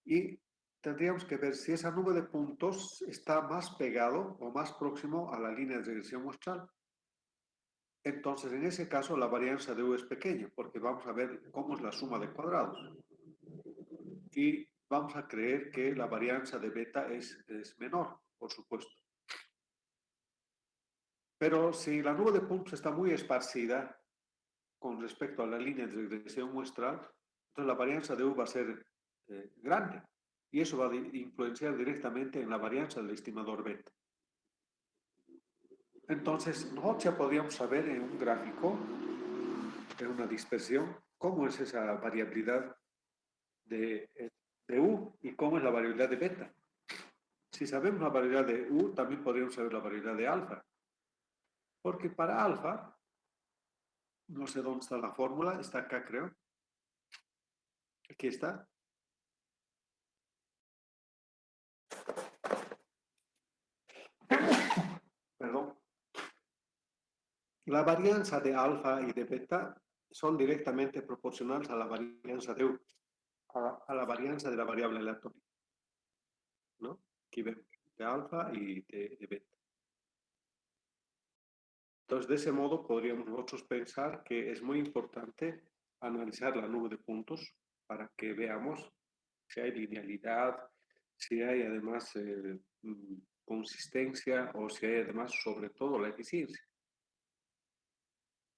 Speaker 1: Y tendríamos que ver si esa nube de puntos está más pegado o más próximo a la línea de regresión muestral. Entonces, en ese caso, la varianza de U es pequeña, porque vamos a ver cómo es la suma de cuadrados. Y vamos a creer que la varianza de beta es menor, por supuesto. Pero si la nube de puntos está muy esparcida con respecto a la línea de regresión muestral, entonces la varianza de U va a ser grande. Y eso va a influenciar directamente en la varianza del estimador beta. Entonces, nosotros ya podríamos saber en un gráfico, en una dispersión, cómo es esa variabilidad de U y cómo es la variabilidad de beta. Si sabemos la variabilidad de U, también podríamos saber la variabilidad de alfa. Porque para alfa, no sé dónde está la fórmula, está acá creo. Aquí está. Perdón. La varianza de alfa y de beta son directamente proporcionales a la varianza de U, a la varianza de la variable aleatoria. ¿No? Aquí vemos de alfa y de beta. Entonces, de ese modo podríamos nosotros pensar que es muy importante analizar la nube de puntos para que veamos si hay linealidad, si hay además consistencia o si hay además sobre todo la eficiencia.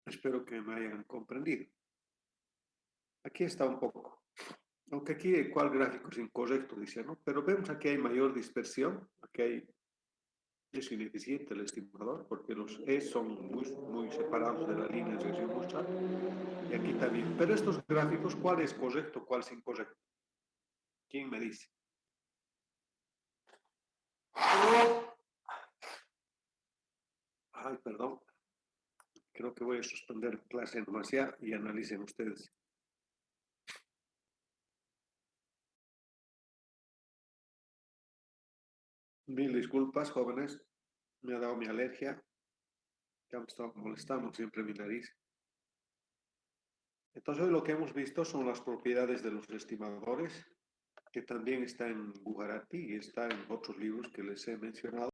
Speaker 1: Espero que me hayan comprendido. Aquí está un poco. Aunque aquí cuál gráfico es incorrecto, dice, ¿no? Pero vemos aquí hay mayor dispersión, aquí es ineficiente el estimador porque los E son muy separados de la línea de regresión muestral y aquí también. Pero estos gráficos, ¿cuál es correcto, cuál es incorrecto? ¿Quién me dice? Ay, perdón. Creo que voy a suspender clase nomás ya y analicen ustedes. Mil disculpas, jóvenes. Me ha dado mi alergia. Ya me estaba molestando siempre mi nariz. Entonces, hoy lo que hemos visto son las propiedades de los estimadores, que también está en Gujarati y está en otros libros que les he mencionado.